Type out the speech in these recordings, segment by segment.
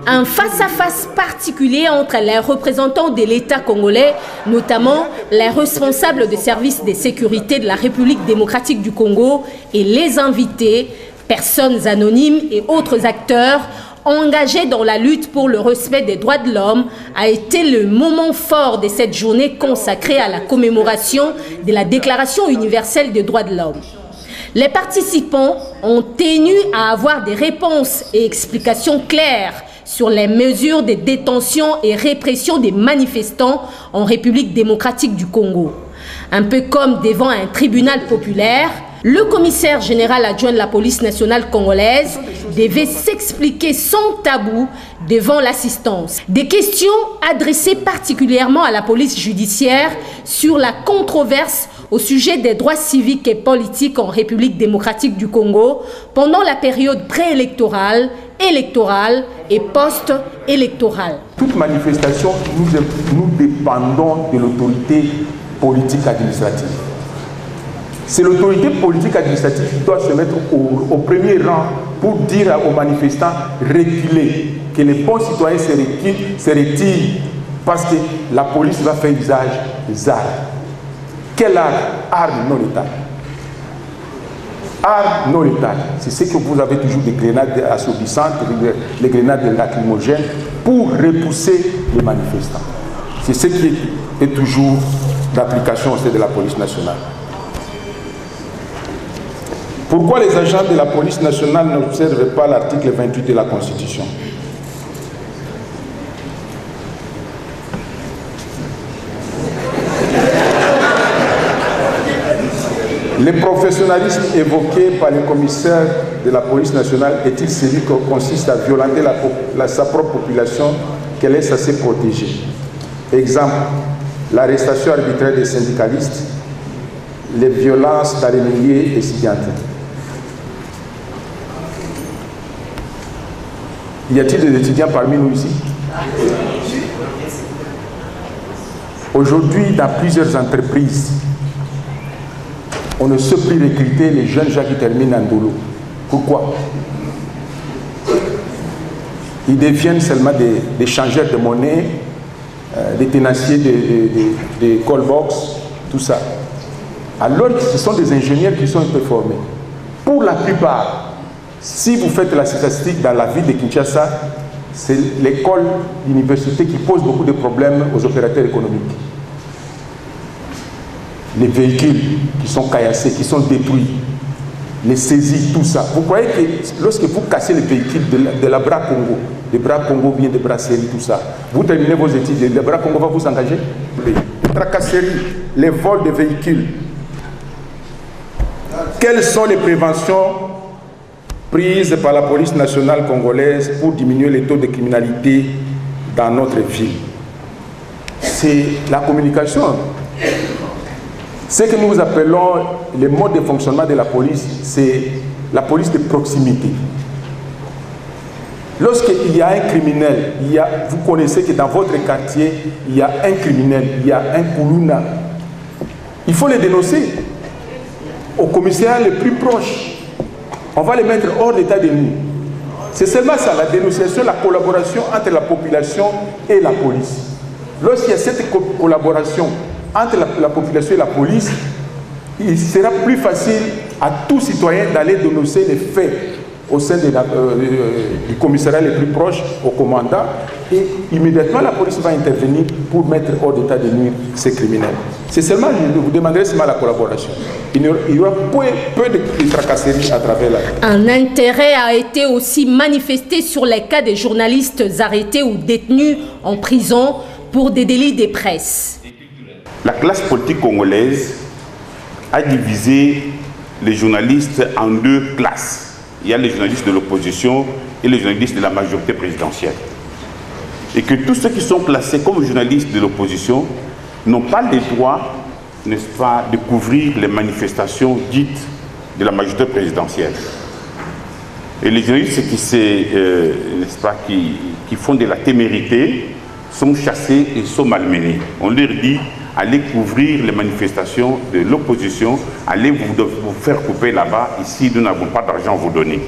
Un face-à-face particulier entre les représentants de l'État congolais, notamment les responsables des services de sécurité de la République démocratique du Congo et les invités, personnes anonymes et autres acteurs engagés dans la lutte pour le respect des droits de l'homme, a été le moment fort de cette journée consacrée à la commémoration de la Déclaration universelle des droits de l'homme. Les participants ont tenu à avoir des réponses et explications claires sur les mesures de détention et répression des manifestants en République démocratique du Congo. Un peu comme devant un tribunal populaire, le commissaire général adjoint de la police nationale congolaise devait s'expliquer sans tabou devant l'assistance. Des questions adressées particulièrement à la police judiciaire sur la controverse au sujet des droits civiques et politiques en République démocratique du Congo pendant la période préélectorale, électorale et post-électorale. Toute manifestation, nous dépendons de l'autorité politique administrative. C'est l'autorité politique administrative qui doit se mettre au premier rang pour dire aux manifestants reculer, que les bons citoyens se retirent parce que la police va faire usage des armes. Quelle arme? Arme non létale. Arme non létale. C'est ce que vous avez toujours des grenades assourdissantes, les grenades lacrymogènes pour repousser les manifestants. C'est ce qui est toujours d'application au sein de la police nationale. Pourquoi les agents de la police nationale n'observent pas l'article 28 de la Constitution? Le professionnalisme évoqué par le commissaire de la police nationale est-il celui qui consiste à violenter sa propre population qu'elle est censée protéger? Exemple, l'arrestation arbitraire des syndicalistes, les violences dans les milieux étudiantins. Y a-t-il des étudiants parmi nous ici? Aujourd'hui, dans plusieurs entreprises, on ne sait plus recruter les jeunes gens qui terminent en dolo. Pourquoi? Ils deviennent seulement des changeurs de monnaie, des tenanciers de call box, tout ça. Alors que ce sont des ingénieurs qui sont un peu formés. Pour la plupart, si vous faites la statistique dans la ville de Kinshasa, c'est l'école, l'université qui pose beaucoup de problèmes aux opérateurs économiques. Les véhicules qui sont caillassés, qui sont détruits, les saisies, tout ça. Vous croyez que lorsque vous cassez les véhicules de la Bras Congo, des Bras Congo bien des brasseries, tout ça, vous terminez vos études, le Bras Congo va vous engager? Les tracasseries, les vols de véhicules. Quelles sont les préventions prises par la police nationale congolaise pour diminuer les taux de criminalité dans notre ville? C'est la communication. Ce que nous appelons le mode de fonctionnement de la police, c'est la police de proximité. Lorsqu'il y a un criminel, vous connaissez que dans votre quartier, il y a un criminel, il y a un Koulouna. Il faut le dénoncer au commissariat le plus proche. On va les mettre hors d'état de nuire. C'est seulement ça, la dénonciation, la collaboration entre la population et la police. Lorsqu'il y a cette collaboration entre la population et la police, il sera plus facile à tout citoyen d'aller dénoncer les faits au sein du commissariat le plus proche, au commandant, et immédiatement la police va intervenir pour mettre hors d'état de nuire ces criminels. C'est seulement, je vous demanderai seulement la collaboration. Il y aura peu de tracasseries à travers la... Un intérêt a été aussi manifesté sur les cas des journalistes arrêtés ou détenus en prison pour des délits de presse. La classe politique congolaise a divisé les journalistes en deux classes. Il y a les journalistes de l'opposition et les journalistes de la majorité présidentielle. Et que tous ceux qui sont classés comme journalistes de l'opposition n'ont pas le droit, n'est-ce pas, de couvrir les manifestations dites de la majorité présidentielle. Et les journalistes n'est-ce pas, qui font de la témérité sont chassés et sont malmenés. On leur dit: allez couvrir les manifestations de l'opposition, allez vous faire couper là-bas, ici nous n'avons pas d'argent à vous donner.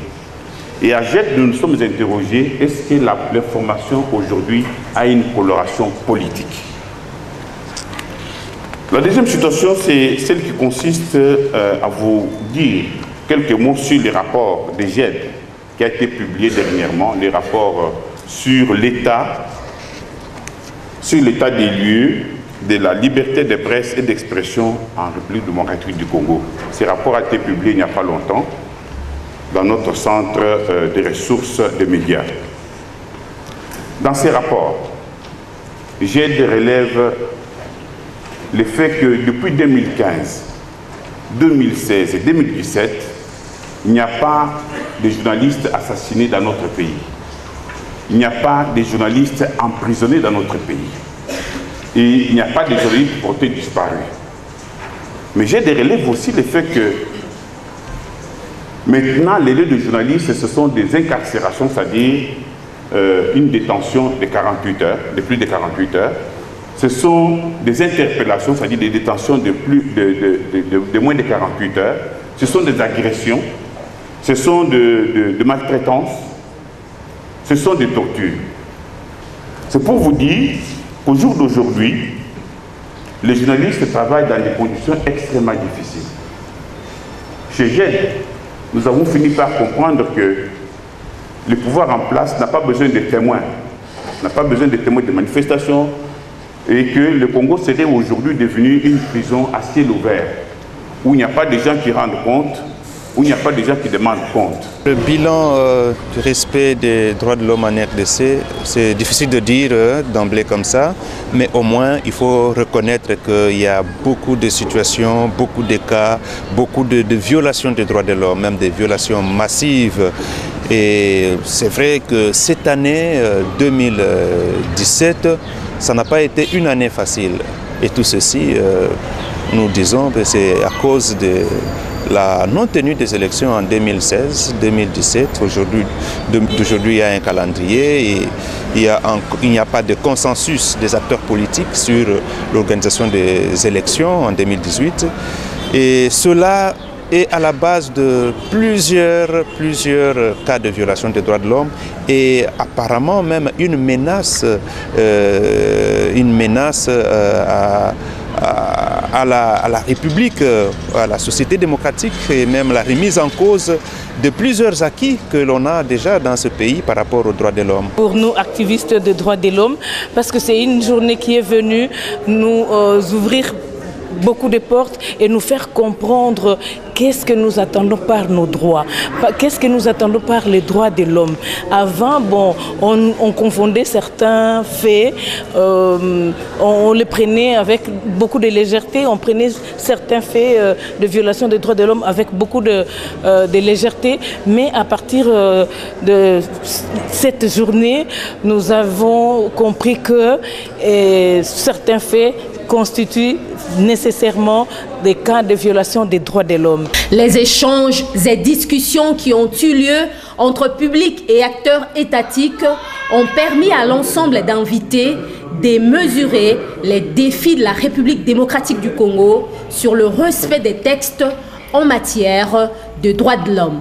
Et à JED, nous nous sommes interrogés, est-ce que l'information aujourd'hui a une coloration politique? La deuxième situation, c'est celle qui consiste à vous dire quelques mots sur les rapports des JED qui a été publié dernièrement, les rapports sur l'état des lieux de la liberté de presse et d'expression en République démocratique du Congo. Ces rapports ont été publiés il n'y a pas longtemps dans notre centre de ressources de médias. Dans ces rapports, JED relève le fait que depuis 2015, 2016 et 2017, il n'y a pas de journalistes assassinés dans notre pays. Il n'y a pas de journalistes emprisonnés dans notre pays. Et il n'y a pas de journalistes portés disparus. Mais JED relève aussi le fait que maintenant, les lieux de journalistes, ce sont des incarcérations, c'est-à-dire une détention de 48 heures, de plus de 48 heures. Ce sont des interpellations, c'est-à-dire des détentions de moins de 48 heures. Ce sont des agressions, ce sont de maltraitances, ce sont des tortures. C'est pour vous dire qu'au jour d'aujourd'hui, les journalistes travaillent dans des conditions extrêmement difficiles. Chez JED, nous avons fini par comprendre que le pouvoir en place n'a pas besoin de témoins, n'a pas besoin de témoins de manifestations, et que le Congo serait aujourd'hui devenu une prison à ciel ouvert, où il n'y a pas de gens qui rendent compte, où il n'y a pas de gens qui demandent compte. Le bilan du respect des droits de l'homme en RDC, c'est difficile de dire d'emblée comme ça, mais au moins il faut reconnaître qu'il y a beaucoup de situations, beaucoup de cas, beaucoup de violations des droits de l'homme, même des violations massives. Et c'est vrai que cette année 2017, ça n'a pas été une année facile. Et tout ceci, nous disons que c'est à cause de la non-tenue des élections en 2016, 2017. Aujourd'hui, il y a un calendrier et il n'y a pas de consensus des acteurs politiques sur l'organisation des élections en 2018. Et cela est à la base de plusieurs cas de violation des droits de l'homme et apparemment même une menace à la République, à la société démocratique et même la remise en cause de plusieurs acquis que l'on a déjà dans ce pays par rapport aux droits de l'homme. Pour nous, activistes des droits de l'homme, parce que c'est une journée qui est venue nous ouvrir beaucoup de portes et nous faire comprendre qu'est-ce que nous attendons par nos droits, qu'est-ce que nous attendons par les droits de l'homme. Avant, bon, on confondait certains faits, on les prenait avec beaucoup de légèreté, on prenait certains faits de violation des droits de l'homme avec beaucoup de légèreté, mais à partir de cette journée, nous avons compris que certains faits constituent nécessairement des cas de violation des droits de l'homme. Les échanges et discussions qui ont eu lieu entre public et acteurs étatiques ont permis à l'ensemble d'invités de mesurer les défis de la République démocratique du Congo sur le respect des textes en matière de droits de l'homme.